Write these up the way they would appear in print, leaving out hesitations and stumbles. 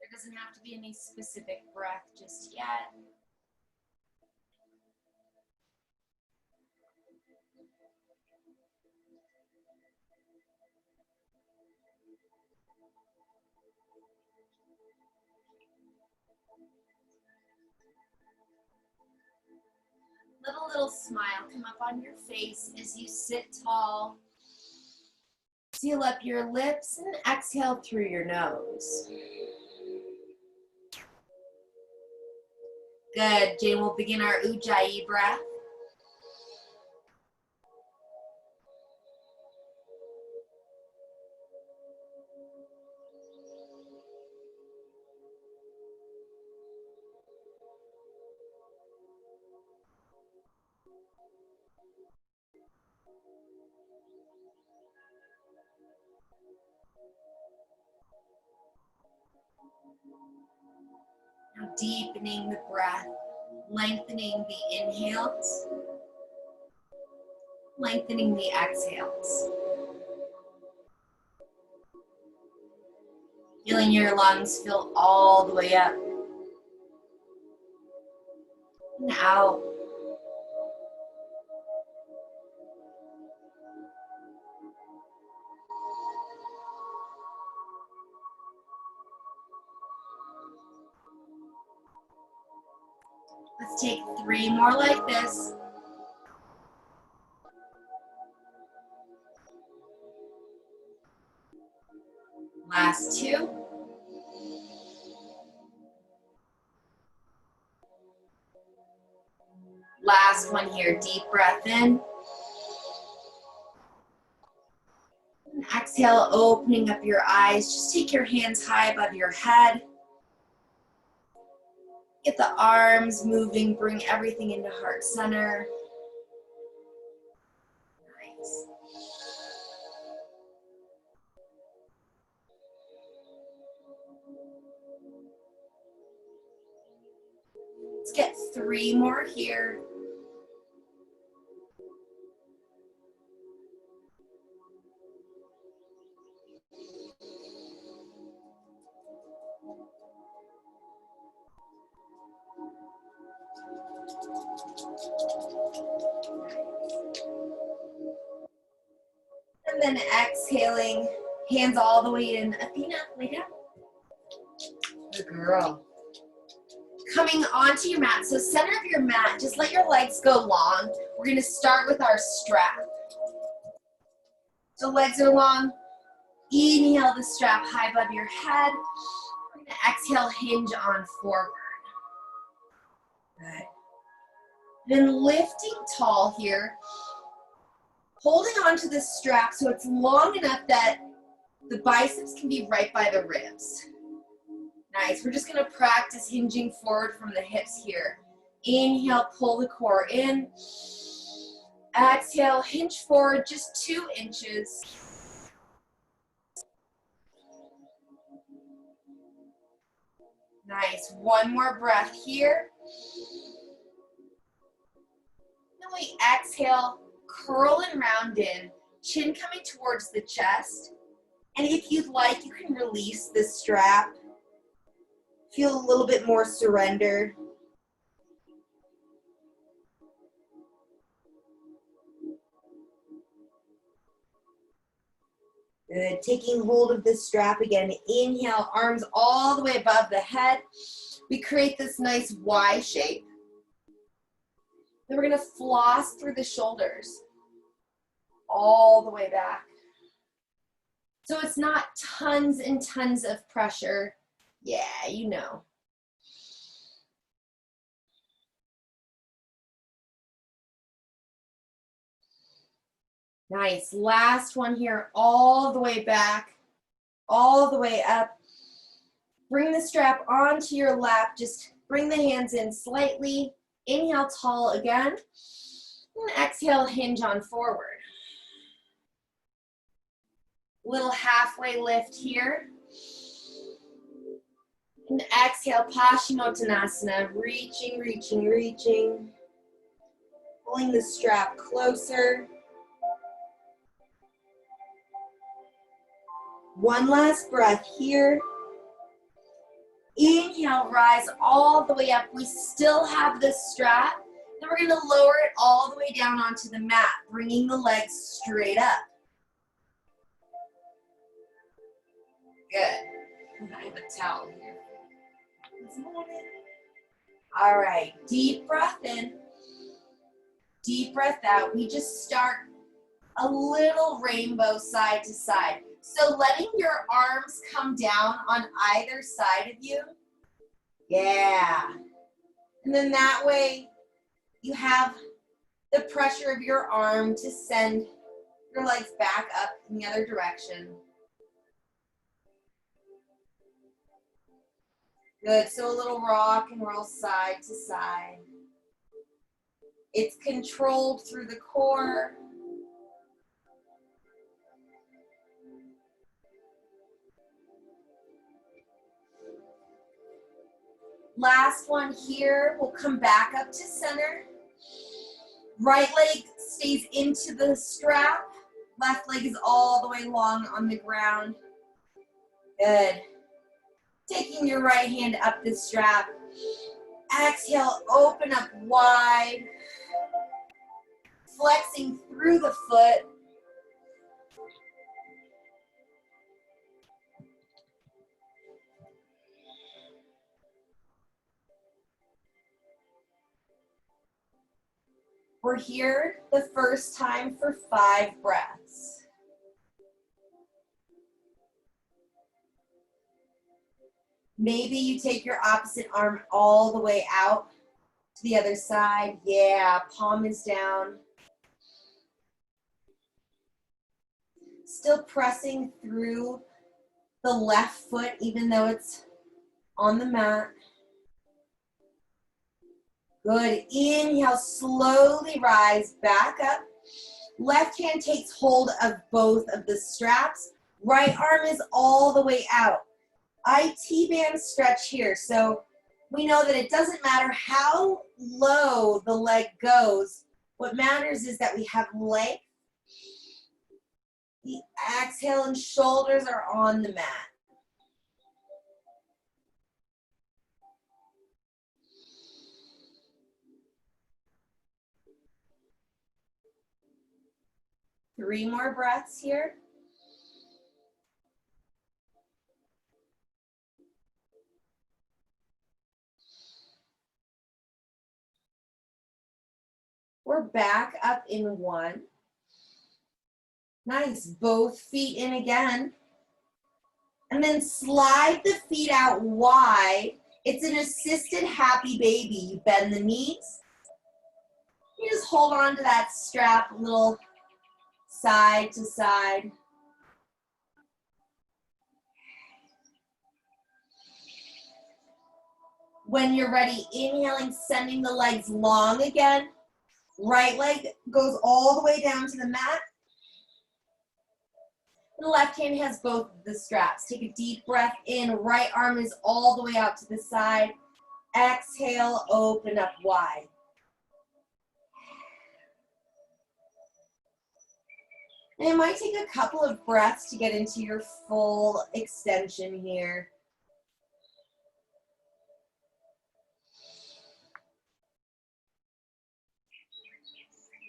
There doesn't have to be any specific breath just yet. Little smile come up on your face as you sit tall. Seal up your lips and exhale through your nose. Good. Jane, we'll begin our Ujjayi breath. Now deepening the breath, lengthening the inhales, lengthening the exhales. Feeling your lungs fill all the way up and out. Let's take 3 more like this. Last 2. Last one here, deep breath in. And exhale, opening up your eyes. Just take your hands high above your head. Get the arms moving, bring everything into heart center. Nice. Let's get 3 more here. And then exhaling, hands all the way in. Athena, lay down. Good girl. Coming onto your mat, so center of your mat, just let your legs go long. We're gonna start with our strap. So legs are long. Inhale the strap high above your head. We're gonna exhale, hinge on forward. Good. Then lifting tall here. Holding onto the strap so it's long enough that the biceps can be right by the ribs. Nice. We're just going to practice hinging forward from the hips here. Inhale, pull the core in. Exhale, hinge forward just 2 inches. Nice. 1 more breath here. Then we exhale, curl and round in, chin coming towards the chest. And if you'd like, you can release the strap. Feel a little bit more surrender. Good. Taking hold of the strap again. Inhale, arms all the way above the head. We create this nice Y shape. Then we're going to floss through the shoulders all the way back. So it's not tons and tons of pressure. Yeah, you know. Nice. Last one here, all the way back, all the way up. Bring the strap onto your lap. Just bring the hands in slightly. Inhale, tall again. And exhale, hinge on forward. Little halfway lift here. And exhale, Paschimottanasana, reaching, reaching, reaching. Pulling the strap closer. One last breath here. Inhale, rise all the way up. We still have this strap. Then we're gonna lower it all the way down onto the mat, bringing the legs straight up. Good. I have a towel here. All right, deep breath in, deep breath out. We just start a little rainbow side to side. So letting your arms come down on either side of you. Yeah. And then that way you have the pressure of your arm to send your legs back up in the other direction. Good, so a little rock and roll side to side. It's controlled through the core. Last one here, we'll come back up to center. Right leg stays into the strap. Left leg is all the way long on the ground. Good. Taking your right hand up the strap. Exhale, open up wide. Flexing through the foot. We're here the first time for 5 breaths. Maybe you take your opposite arm all the way out to the other side. Yeah, palm is down. Still pressing through the left foot even though it's on the mat. Good. Inhale, slowly rise back up. Left hand takes hold of both of the straps. Right arm is all the way out. IT band stretch here. So we know that it doesn't matter how low the leg goes. What matters is that we have length. The exhale and shoulders are on the mat. Three more breaths here. We're back up in 1. Nice, both feet in again. And then slide the feet out wide. It's an assisted happy baby. You bend the knees. You just hold on to that strap a little side to side. When you're ready, inhaling, sending the legs long again. Right leg goes all the way down to the mat. The left hand has both of the straps. Take a deep breath in. Right arm is all the way out to the side. Exhale, open up wide. And it might take a couple of breaths to get into your full extension here.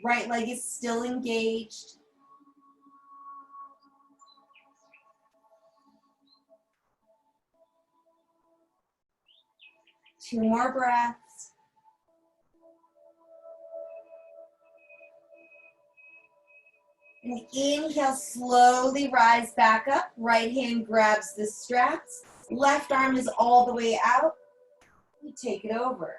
Right leg is still engaged. Two more breaths. And inhale, slowly rise back up. Right hand grabs the straps. Left arm is all the way out. You take it over.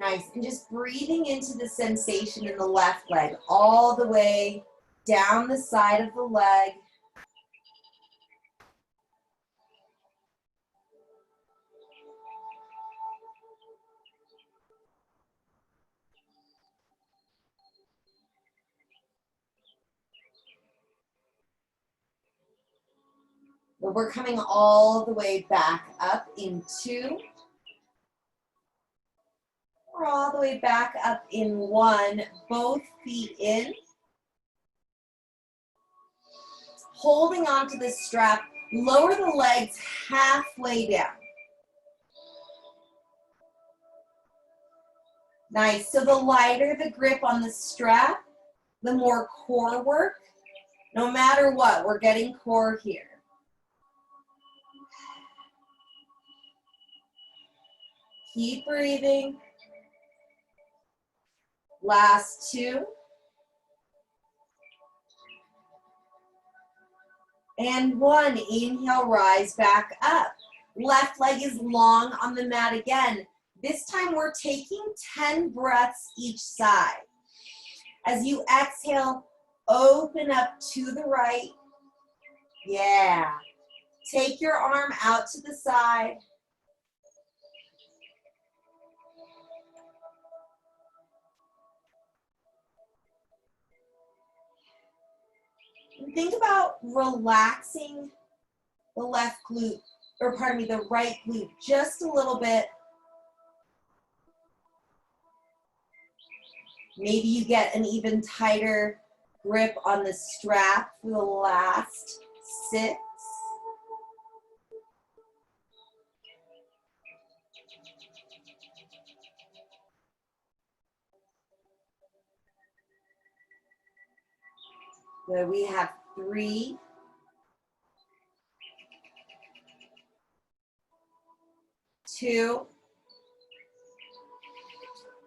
Nice, and just breathing into the sensation in the left leg, all the way down the side of the leg. But we're coming all the way back up in 2. We're all the way back up in 1, both feet in. holding onto the strap. Lower the legs halfway down. Nice. So the lighter the grip on the strap, the more core work. No matter what, we're getting core here. Keep breathing. Last two. And one. Inhale, rise back up. Left leg is long on the mat again. This time we're taking 10 breaths each side. As you exhale, open up to the right. Yeah. Take your arm out to the side. And think about relaxing the left glute, or pardon me, the right glute just a little bit. Maybe you get an even tighter grip on the strap for the last 6. Good, we have 3. 2.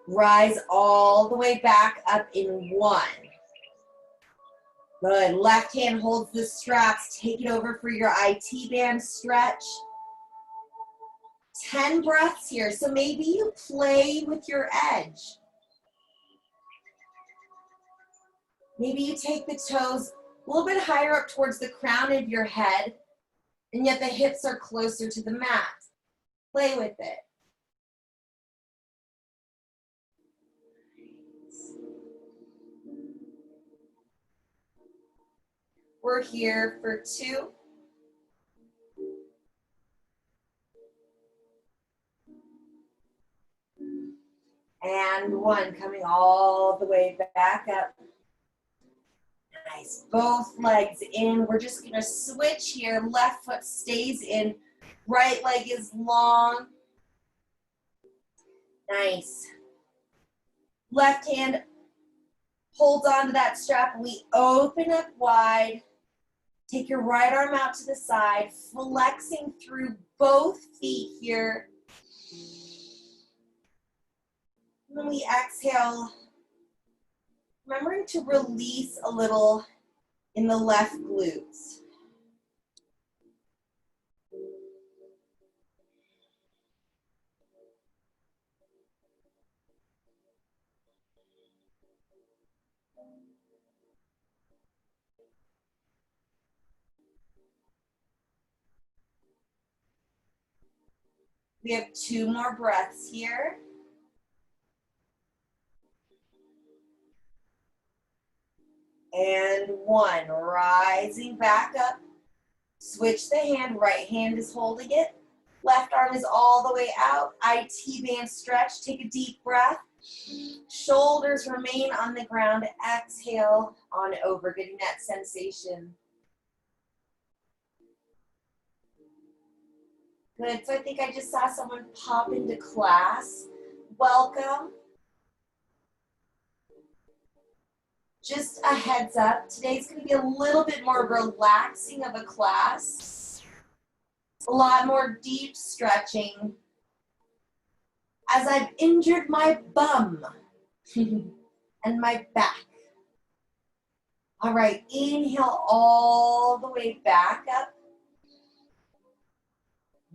Rise all the way back up in 1. Good. Left hand holds the straps. Take it over for your IT band stretch. 10 breaths here. So maybe you play with your edge. Maybe you take the toes a little bit higher up towards the crown of your head, and yet the hips are closer to the mat. Play with it. We're here for 2. And 1, coming all the way back up. Nice, both legs in. We're just gonna switch here. Left foot stays in, right leg is long. Nice. Left hand holds onto that strap. We open up wide. Take your right arm out to the side, flexing through both feet here. And then we exhale, remembering to release a little in the left glutes. We have 2 more breaths here. And 1, rising back up. Switch the hand, right hand is holding it. Left arm is all the way out. IT band stretch, take a deep breath. Shoulders remain on the ground. Exhale on over, getting that sensation. Good, so I think I just saw someone pop into class. Welcome. Just a heads up, today's gonna be a little bit more relaxing of a class. A lot more deep stretching, as I've injured my bum and my back. All right, inhale all the way back up.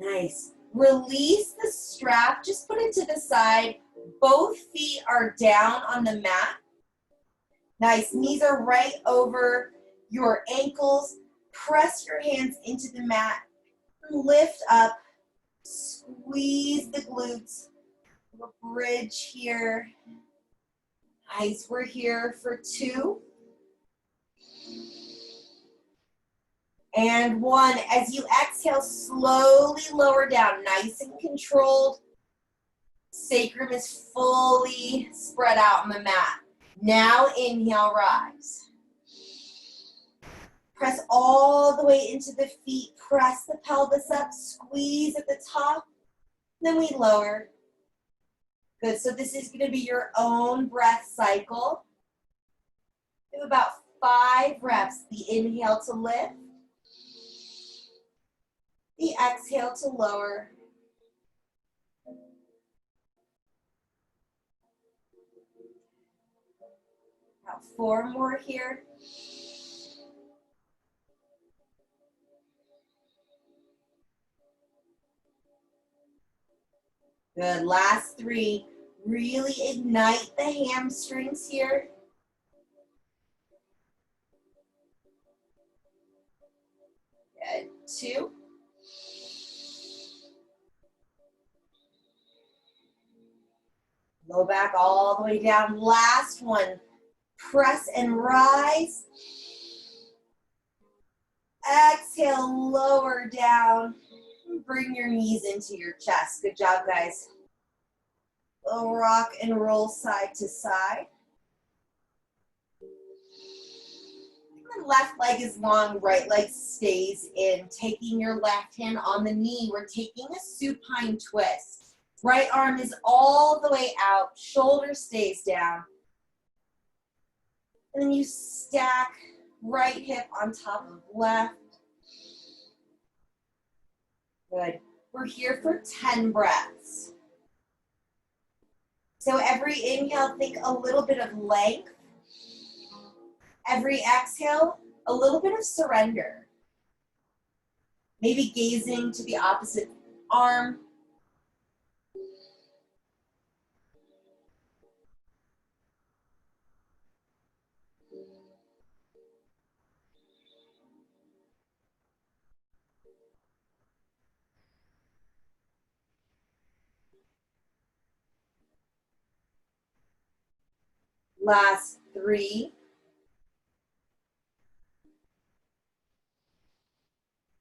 Nice. Release the strap, just put it to the side. Both feet are down on the mat. Nice, knees are right over your ankles. Press your hands into the mat. Lift up, squeeze the glutes. A bridge here. Nice, we're here for 2. And 1, as you exhale, slowly lower down, nice and controlled. Sacrum is fully spread out on the mat. Now inhale, rise. Press all the way into the feet. Press the pelvis up. Squeeze at the top. Then we lower. Good. So this is going to be your own breath cycle. Do about 5 reps. The inhale to lift. The exhale to lower. About 4 more here. Good. Last 3. Really ignite the hamstrings here. Good. 2. Low back all the way down. Last 1. Press and rise. Exhale, lower down. Bring your knees into your chest. Good job, guys. We'll rock and roll side to side. The left leg is long, right leg stays in. Taking your left hand on the knee, we're taking a supine twist. Right arm is all the way out, shoulder stays down. And then you stack right hip on top of left. Good. We're here for 10 breaths. So every inhale, think a little bit of length. Every exhale, a little bit of surrender. Maybe gazing to the opposite arm. Last 3.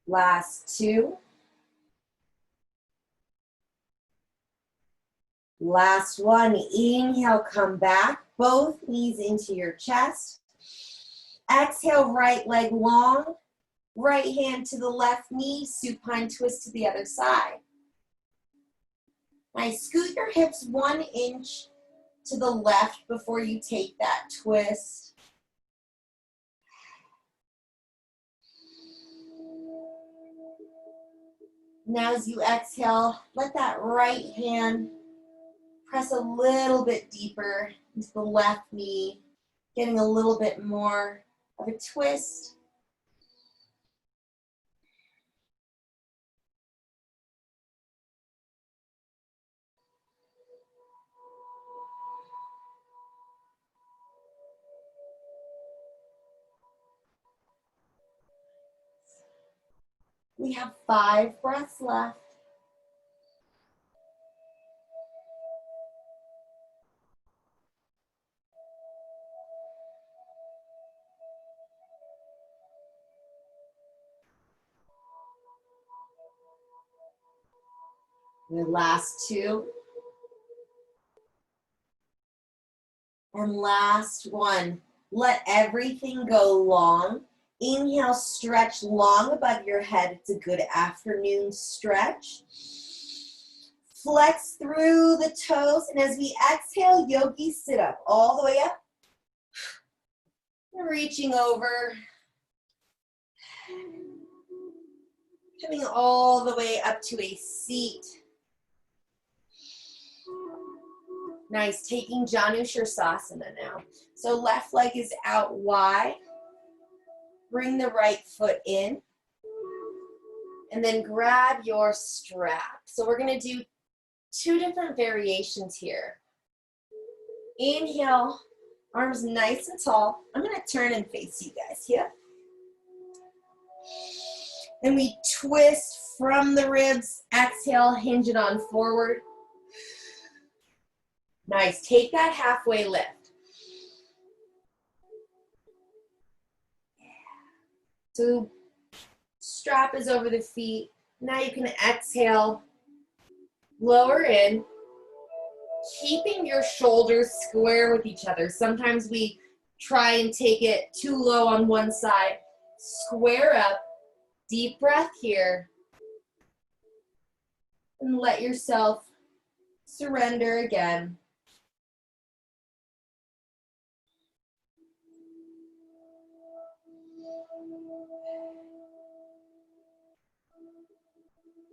Last 2. Last 1. Inhale, come back. Both knees into your chest. Exhale, right leg long. Right hand to the left knee. Supine twist to the other side. Nice. Scoot your hips 1 inch to the left before you take that twist. Now as you exhale, let that right hand press a little bit deeper into the left knee, getting a little bit more of a twist. We have 5 breaths left. The last 2. And last 1. Let everything go long. Inhale, stretch long above your head. It's a good afternoon stretch. Flex through the toes. And as we exhale, yogi sit up all the way up. Reaching over. Coming all the way up to a seat. Nice, taking Janu Shirsasana now. So left leg is out wide. Bring the right foot in. And then grab your strap. So we're gonna do 2 different variations here. Inhale, arms nice and tall. I'm gonna turn and face you guys here. Then we twist from the ribs. Exhale, hinge it on forward. Nice, take that halfway lift. So strap is over the feet. Now you can exhale, lower in, keeping your shoulders square with each other. Sometimes we try and take it too low on one side. Square up, deep breath here, and let yourself surrender again.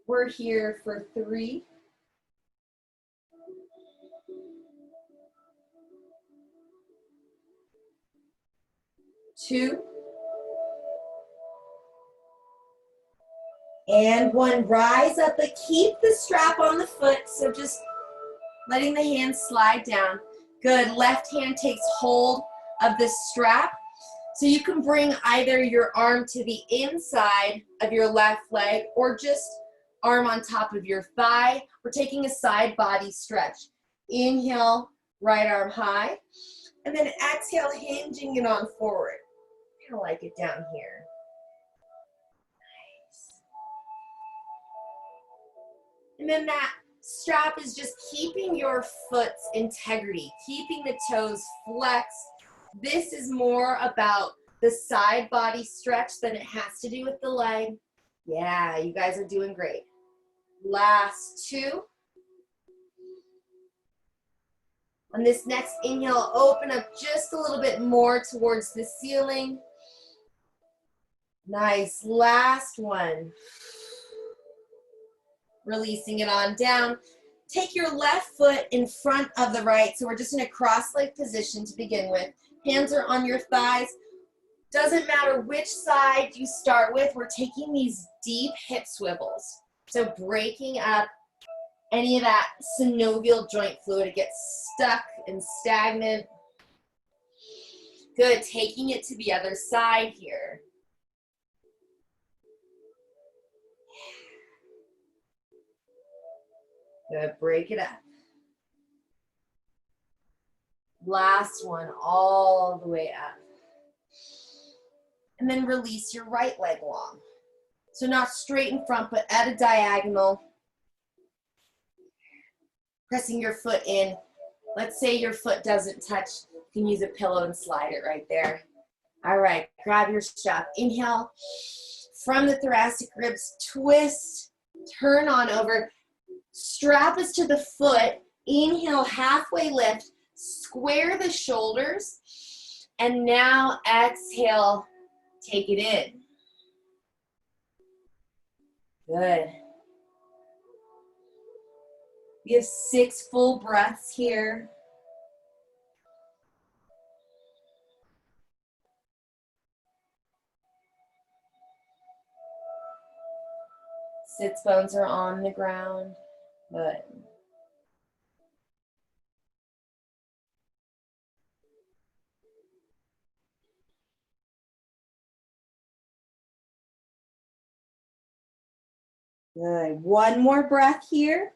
We're here for 3, 2, and 1. Rise up, but keep the strap on the foot, so just letting the hands slide down. Good. Left hand takes hold of the strap. So you can bring either your arm to the inside of your left leg or just arm on top of your thigh. We're taking a side body stretch. Inhale, right arm high. And then exhale, hinging it on forward. Kind of like it down here. Nice. And then that strap is just keeping your foot's integrity, keeping the toes flexed. This is more about the side body stretch than it has to do with the leg. Yeah, you guys are doing great. Last 2. On this next inhale, open up just a little bit more towards the ceiling. Nice. Last one. Releasing it on down. Take your left foot in front of the right. So we're just in a cross-leg position to begin with. Hands are on your thighs. Doesn't matter which side you start with, we're taking these deep hip swivels. So breaking up any of that synovial joint fluid. It gets stuck and stagnant. Good, taking it to the other side here. Good, break it up. Last one, all the way up. And then release your right leg long. So not straight in front, but at a diagonal. Pressing your foot in. Let's say your foot doesn't touch. You can use a pillow and slide it right there. All right, grab your strap. Inhale from the thoracic ribs, twist, turn on over. Strap is to the foot. Inhale, halfway lift. Square the shoulders. And now exhale, take it in. Good. We have 6 full breaths here. Sits bones are on the ground. Good. Good. One more breath here.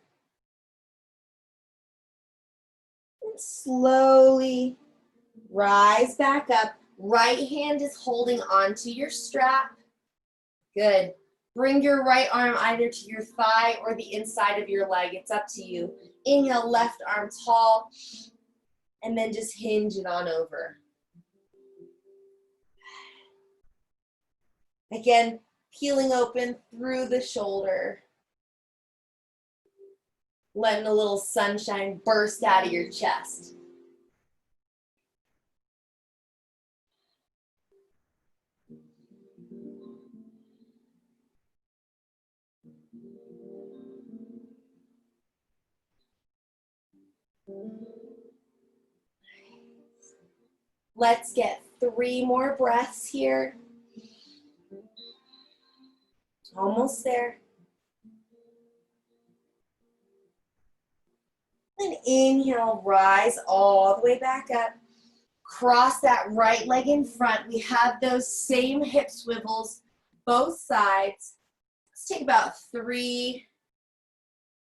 And slowly rise back up. Right hand is holding onto your strap. Good. Bring your right arm either to your thigh or the inside of your leg. It's up to you. Inhale, left arm tall. And then just hinge it on over. Again, peeling open through the shoulder. Letting a little sunshine burst out of your chest. Let's get 3 more breaths here. Almost there. And inhale, rise all the way back up. Cross that right leg in front. We have those same hip swivels, both sides. Let's take about 3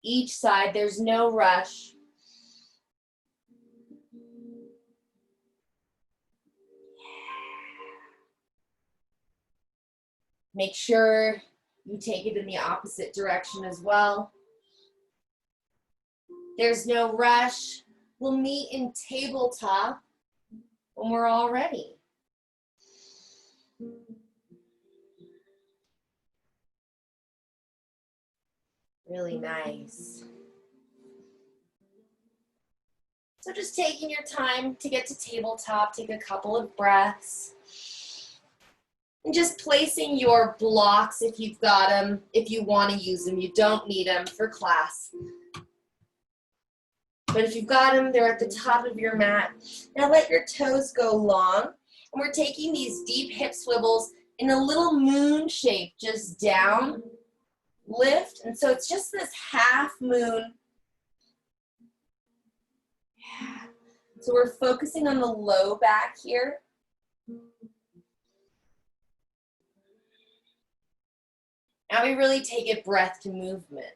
each side. There's no rush. Make sure you take it in the opposite direction as well. There's no rush. We'll meet in tabletop when we're all ready. Really nice. So just taking your time to get to tabletop, take a couple of breaths. And just placing your blocks if you've got them, if you want to use them. You don't need them for class. But if you've got them, they're at the top of your mat. Now let your toes go long. And we're taking these deep hip swivels in a little moon shape, just down, lift. And so it's just this half moon. So we're focusing on the low back here. Now we really take it breath to movement.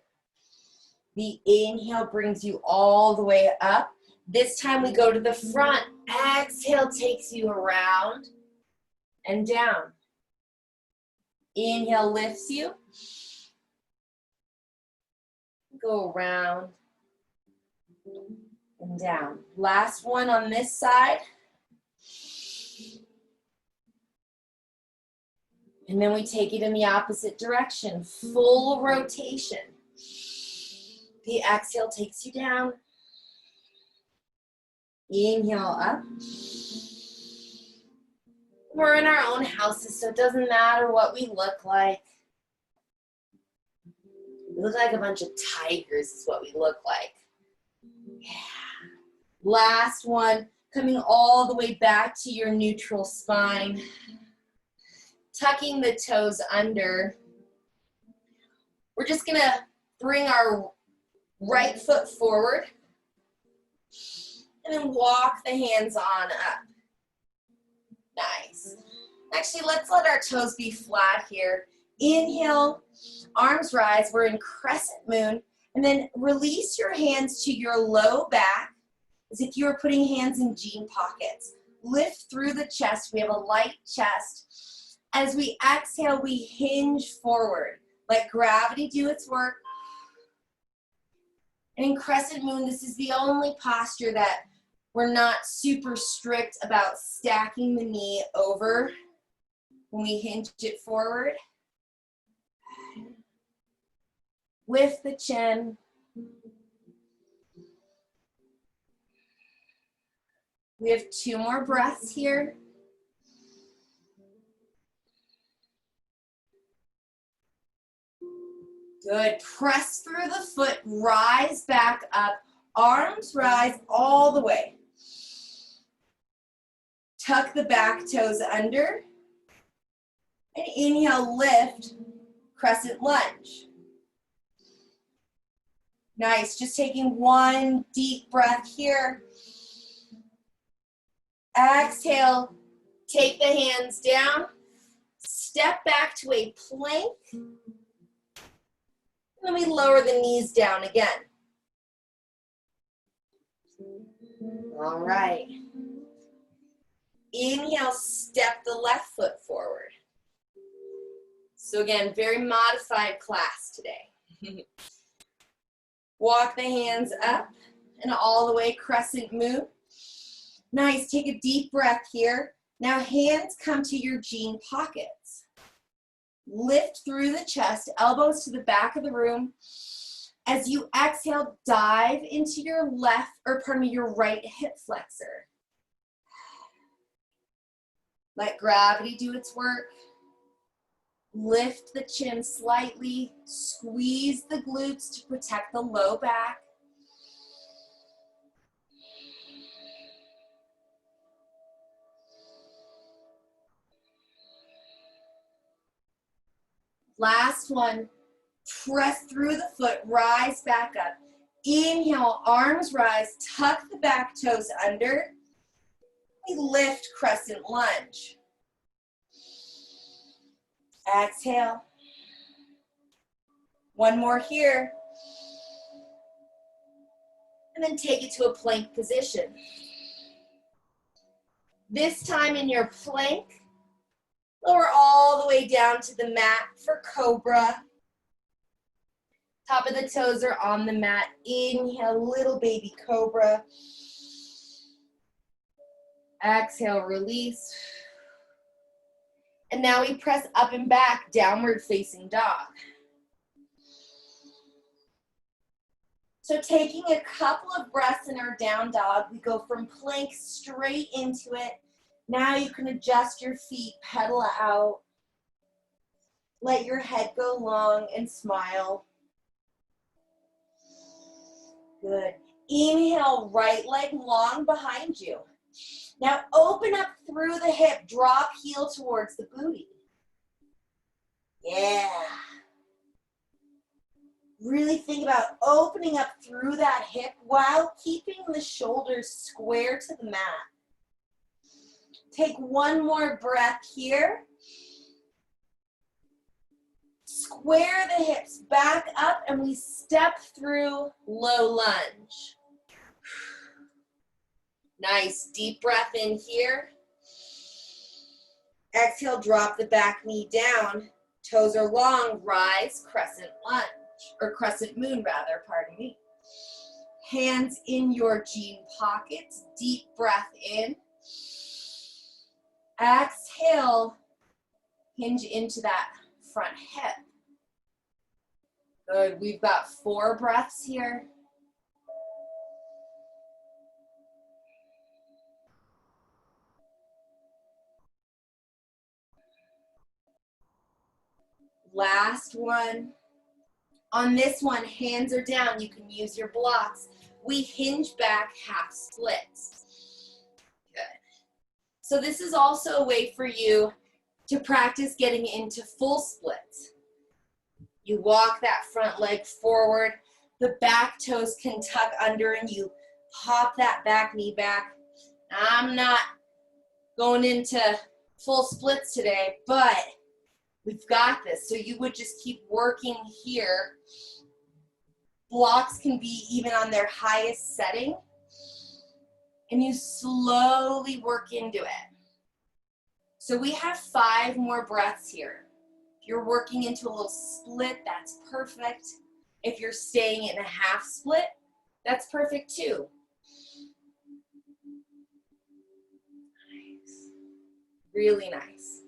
The inhale brings you all the way up. This time we go to the front. Exhale takes you around and down. Inhale lifts you. Go around and down. Last one on this side. And then we take it in the opposite direction. Full rotation. The exhale takes you down. Inhale up. We're in our own houses, so it doesn't matter what we look like. We look like a bunch of tigers is what we look like. Yeah. Last one, coming all the way back to your neutral spine. Tucking the toes under. We're just gonna bring our right foot forward and then walk the hands on up. Nice. Actually, let's let our toes be flat here. Inhale, arms rise. We're in crescent moon. And then release your hands to your low back as if you were putting hands in jean pockets. Lift through the chest. We have a light chest. As we exhale, we hinge forward. Let gravity do its work. And in crescent moon, this is the only posture that we're not super strict about stacking the knee over when we hinge it forward. Lift the chin. We have 2 more breaths here. Good. Press through the foot, rise back up. Arms rise all the way. Tuck the back toes under. And inhale, lift, crescent lunge. Nice. Just taking one deep breath here. Exhale, take the hands down. Step back to a plank. And then we lower the knees down again. All right. Inhale, step the left foot forward. So again, very modified class today. Walk the hands up and all the way crescent moon. Nice, take a deep breath here. Now hands come to your jean pockets. Lift through the chest, elbows to the back of the room. As you exhale, dive into your your right hip flexor. Let gravity do its work. Lift the chin slightly. Squeeze the glutes to protect the low back. Last one. Press through the foot, rise back up. Inhale, arms rise, tuck the back toes under. We lift, crescent lunge. Exhale. One more here. And then take it to a plank position. This time in your plank, lower all the way down to the mat for cobra. Top of the toes are on the mat. Inhale, little baby cobra. Exhale, release. And now we press up and back, downward facing dog. So taking a couple of breaths in our down dog, we go from plank straight into it. Now you can adjust your feet, pedal out. Let your head go long and smile. Good. Inhale, right leg long behind you. Now open up through the hip, drop heel towards the booty. Yeah. Really think about opening up through that hip while keeping the shoulders square to the mat. Take one more breath here. Square the hips back up and we step through low lunge. Nice, deep breath in here. Exhale, drop the back knee down. Toes are long, rise, crescent lunge, or crescent moon rather, pardon me. Hands in your jean pockets, deep breath in. Exhale, hinge into that front hip. Good, we've got 4 breaths here. Last one. On this one, hands are down. You can use your blocks. We hinge back, half splits. Good. So this is also a way for you to practice getting into full splits. You walk that front leg forward. The back toes can tuck under and you pop that back knee back. I'm not going into full splits today, but we've got this. So you would just keep working here. Blocks can be even on their highest setting. And you slowly work into it. So we have 5 more breaths here. If you're working into a little split, that's perfect. If you're staying in a half split, that's perfect too. Nice. Really nice.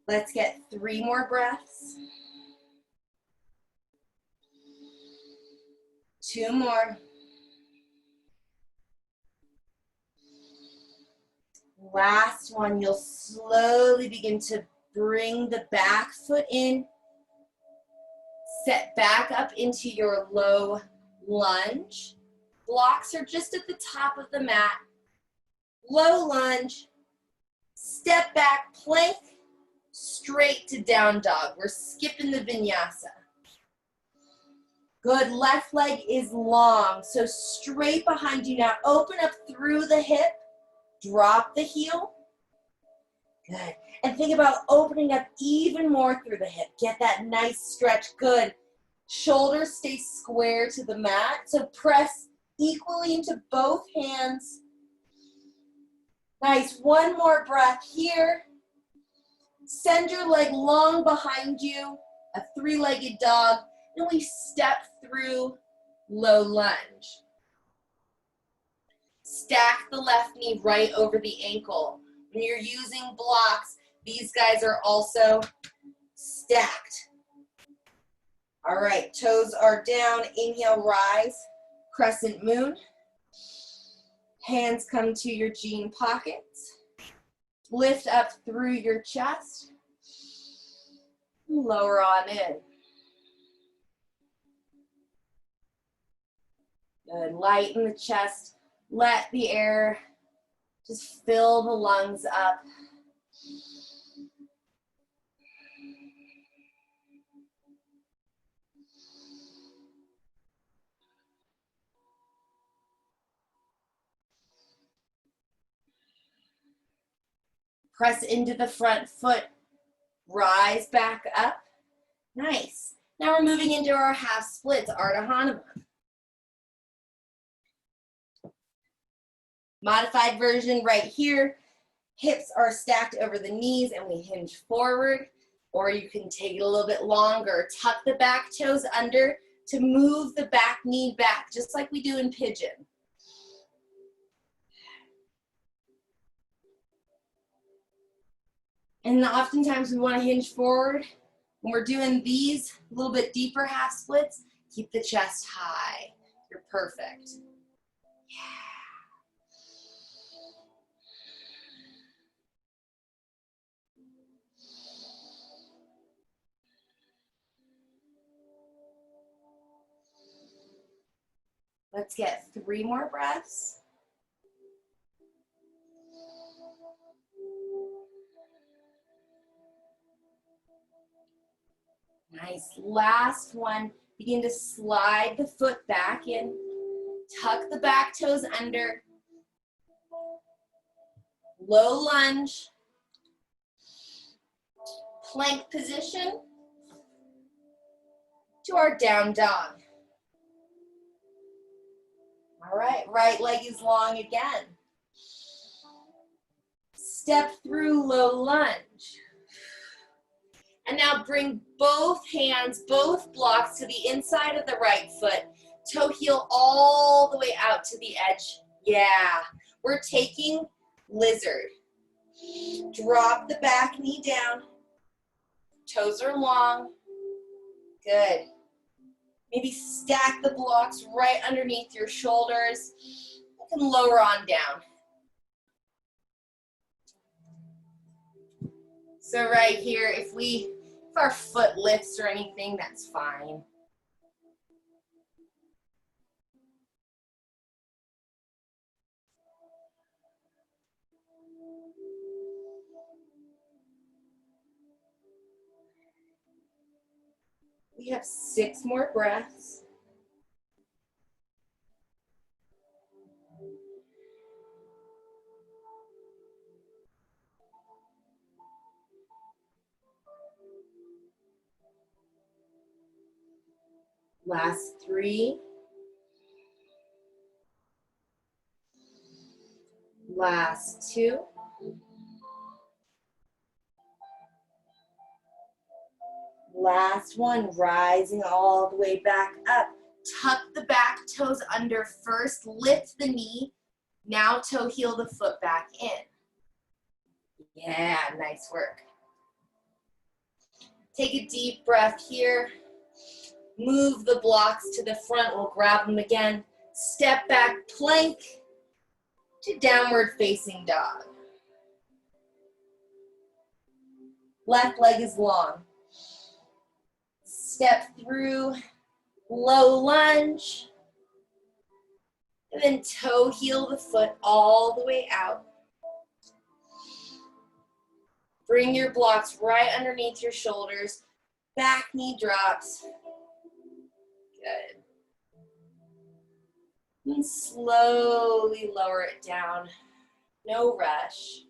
Let's get 3 more breaths. 2 more. Last one, you'll slowly begin to bring the back foot in. Set back up into your low lunge. Blocks are just at the top of the mat. Low lunge. Step back, plank, straight to down dog. We're skipping the vinyasa. Good, left leg is long, so straight behind you now. Open up through the hip, drop the heel. Good, and think about opening up even more through the hip. Get that nice stretch, good. Shoulders stay square to the mat, so press equally into both hands. Nice, one more breath here. Send your leg long behind you, a 3-legged dog. Then we step through low lunge. Stack the left knee right over the ankle. When you're using blocks, these guys are also stacked. All right, toes are down. Inhale, rise, crescent moon. Hands come to your jean pockets. Lift up through your chest. Lower on in. Good, lighten the chest. Let the air just fill the lungs up. Press into the front foot. Rise back up. Nice. Now we're moving into our half splits, Ardha Hanuman. Modified version right here. Hips are stacked over the knees and we hinge forward. Or you can take it a little bit longer. Tuck the back toes under to move the back knee back, just like we do in pigeon. And oftentimes we want to hinge forward. When we're doing these a little bit deeper half splits, keep the chest high. You're perfect. Let's get 3 more breaths. Nice. Last one. Begin to slide the foot back in. Tuck the back toes under. Low lunge. Plank position to our down dog. All right, right leg is long again. Step through low lunge. And now bring both hands, both blocks to the inside of the right foot. Toe heel all the way out to the edge. Yeah, we're taking lizard. Drop the back knee down. Toes are long. Good. Maybe stack the blocks right underneath your shoulders. You can lower on down. So right here, if our foot lifts or anything, that's fine. We have 6 more breaths. Last 3. Last 2. Last one, rising all the way back up. Tuck the back toes under first, lift the knee. Now toe heel the foot back in. Yeah, nice work. Take a deep breath here. Move the blocks to the front, we'll grab them again. Step back, plank to downward facing dog. Left leg is long. Step through, low lunge. And then toe heel the foot all the way out. Bring your blocks right underneath your shoulders. Back knee drops. Good. And slowly lower it down. No rush.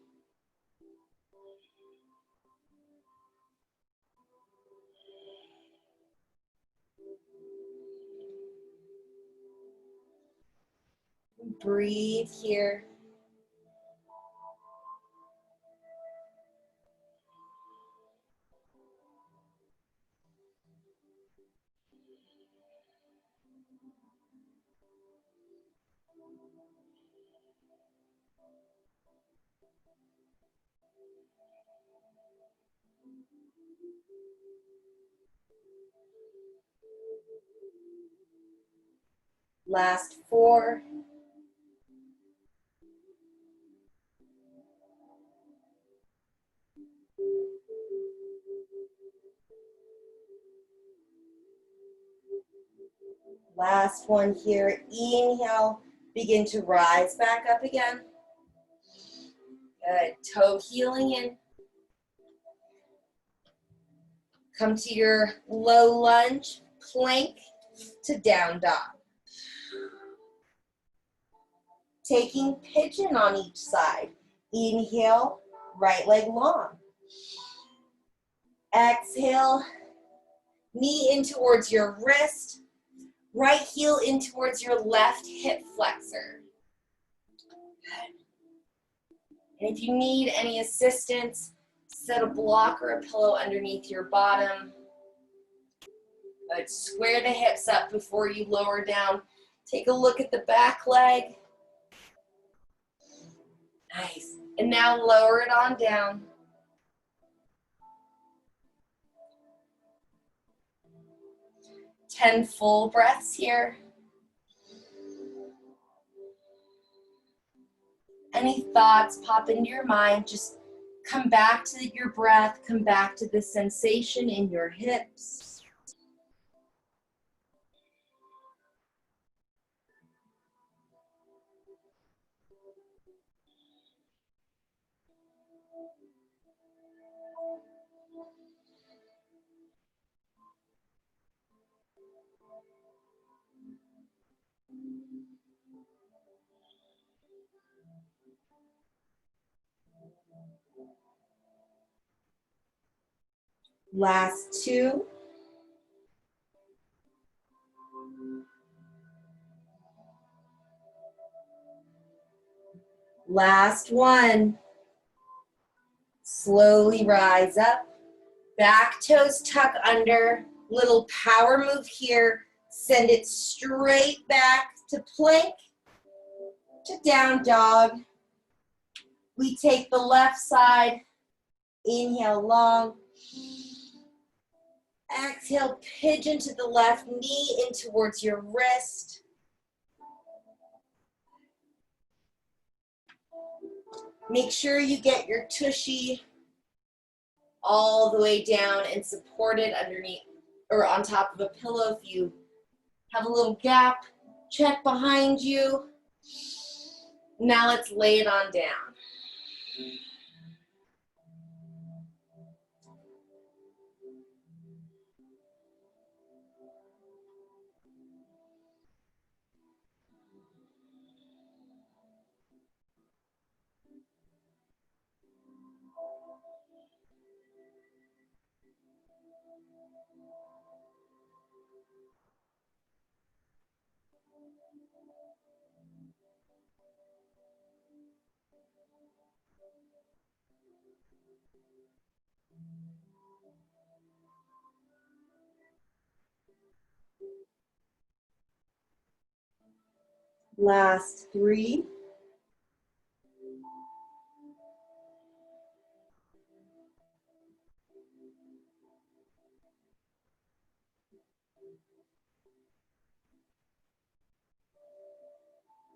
Breathe here. Last 4. Last one here. Inhale, begin to rise back up again. Good. Toe heeling in. Come to your low lunge, plank to down dog. Taking pigeon on each side. Inhale, right leg long. Exhale, knee in towards your wrist. Right heel in towards your left hip flexor. And if you need any assistance, set a block or a pillow underneath your bottom. But square the hips up before you lower down. Take a look at the back leg. Nice. And now lower it on down. 10 full breaths here. Any thoughts pop into your mind, just come back to your breath, come back to the sensation in your hips. Last two. Last one. Slowly rise up. Back toes tuck under. Little power move here. Send it straight back to plank, to down dog. We take the left side. Inhale long. Exhale, pigeon to the left, knee in towards your wrist. Make sure you get your tushy all the way down and supported underneath or on top of a pillow. If you have a little gap, check behind you. Now let's lay it on down. Last three.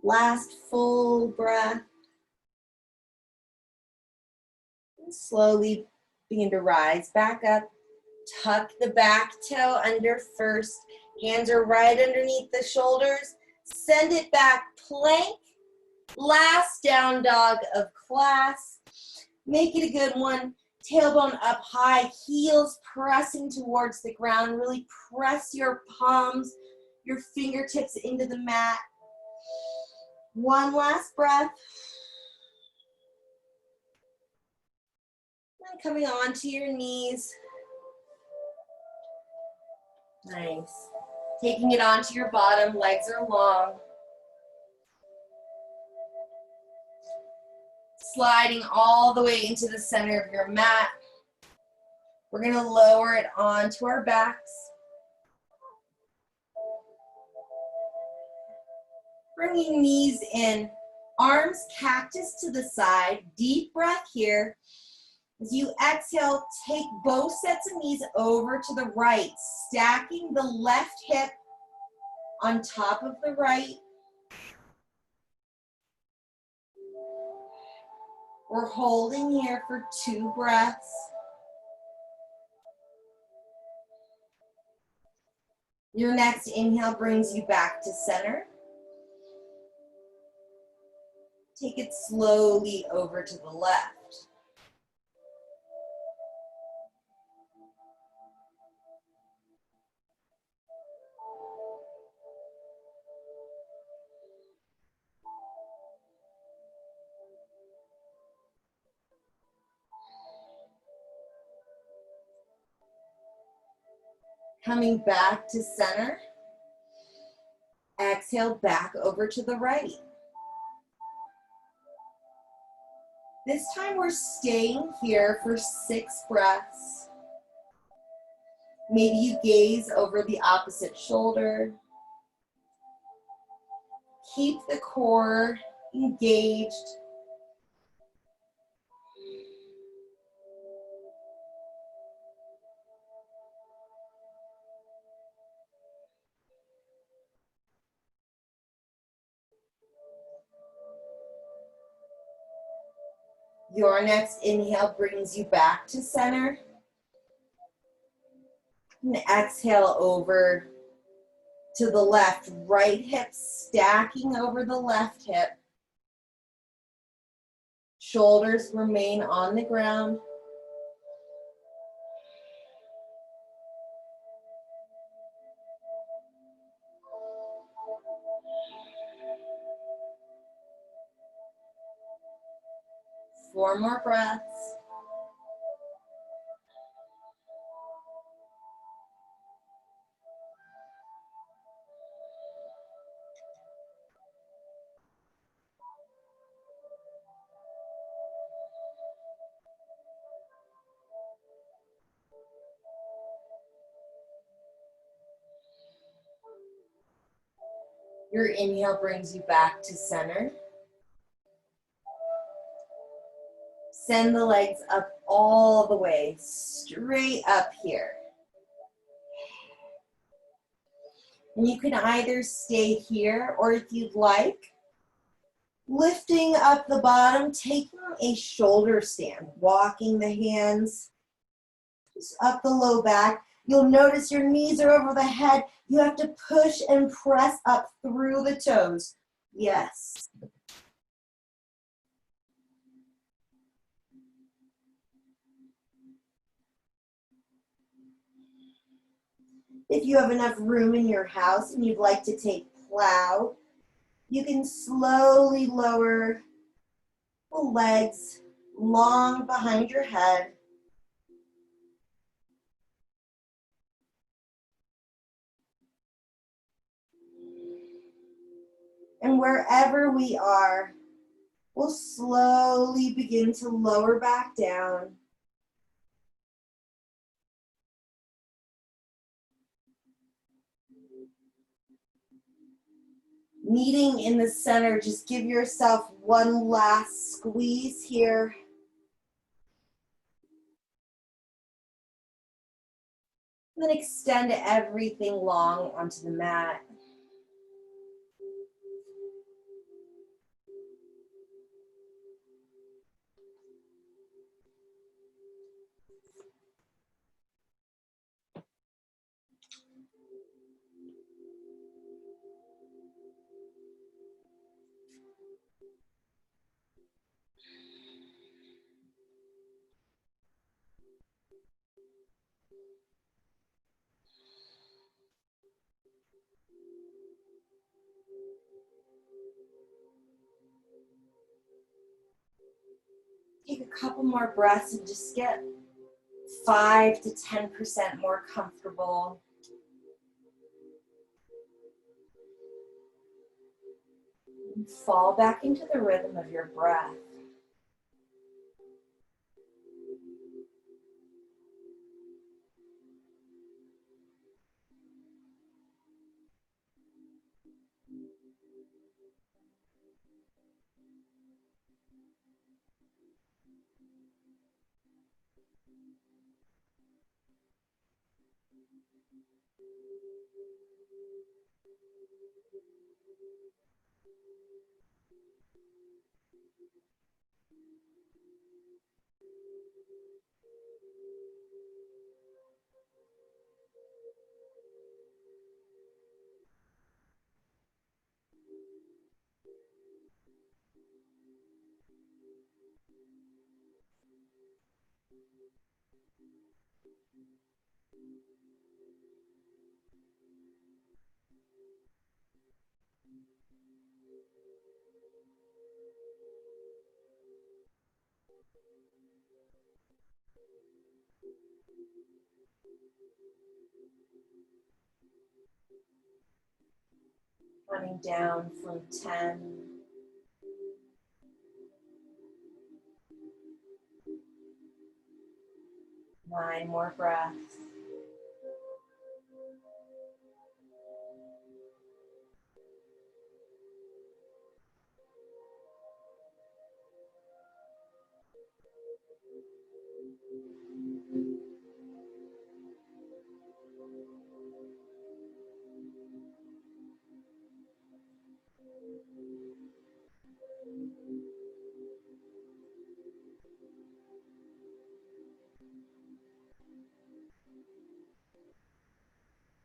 Last full breath. And slowly begin to rise back up. Tuck the back toe under first. Hands are right underneath the shoulders. Send it back, plank. Last down dog of class. Make it a good one. Tailbone up high, heels pressing towards the ground. Really press your palms, your fingertips into the mat. One last breath. And coming onto your knees. Nice. Taking it onto your bottom, legs are long. Sliding all the way into the center of your mat. We're going to lower it onto our backs. Bringing knees in, arms cactus to the side. Deep breath here. As you exhale, take both sets of knees over to the right, stacking the left hip on top of the right. We're holding here for 2 breaths. Your next inhale brings you back to center. Take it slowly over to the left. Coming back to center. Exhale back over to the right. This time we're staying here for 6 breaths. Maybe you gaze over the opposite shoulder. Keep the core engaged. Your next inhale brings you back to center. And exhale over to the left. Right hip stacking over the left hip. Shoulders remain on the ground. Four more breaths. Your inhale brings you back to center. Send the legs up all the way, straight up here. And you can either stay here, or if you'd like, lifting up the bottom, taking a shoulder stand, walking the hands just up the low back. You'll notice your knees are over the head. You have to push and press up through the toes. Yes. If you have enough room in your house and you'd like to take plow, you can slowly lower the legs long behind your head. And wherever we are, we'll slowly begin to lower back down. Meeting in the center, just give yourself one last squeeze here. And then extend everything long onto the mat. Take a couple more breaths and just get 5 to 10% more comfortable. And fall back into the rhythm of your breath. Counting down from 10. 9 more breaths.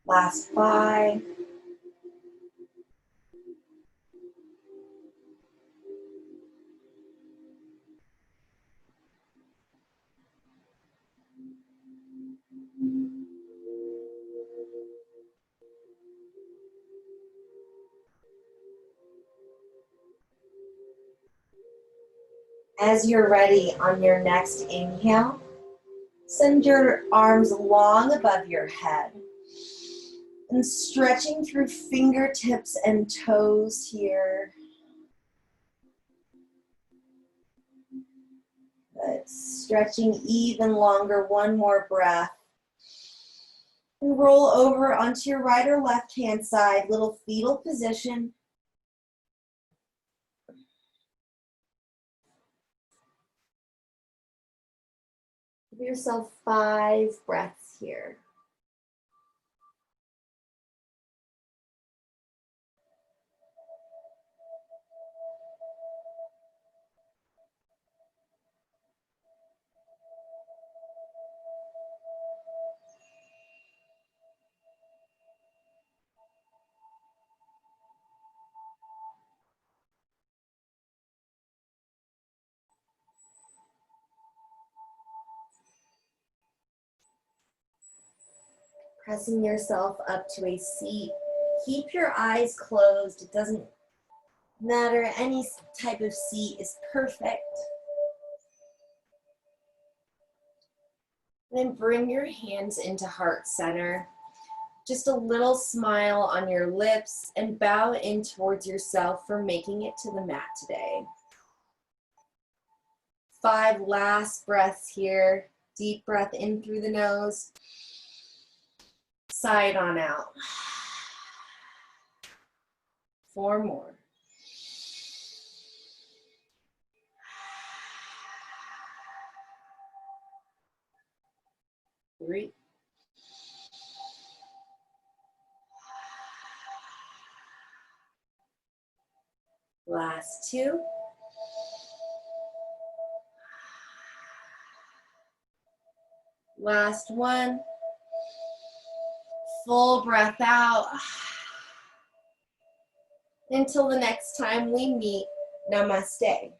Last 5. As you're ready on your next inhale, send your arms long above your head and stretching through fingertips and toes here. Good. Stretching even longer, one more breath. And roll over onto your right or left hand side, little fetal position. Give yourself 5 breaths here. Pressing yourself up to a seat. Keep your eyes closed. It doesn't matter. Any type of seat is perfect. Then bring your hands into heart center. Just a little smile on your lips and bow in towards yourself for making it to the mat today. 5 last breaths here. Deep breath in through the nose. Sigh it on out. 4 more. 3. Last 2. Last 1. Full breath out. Until the next time we meet, namaste.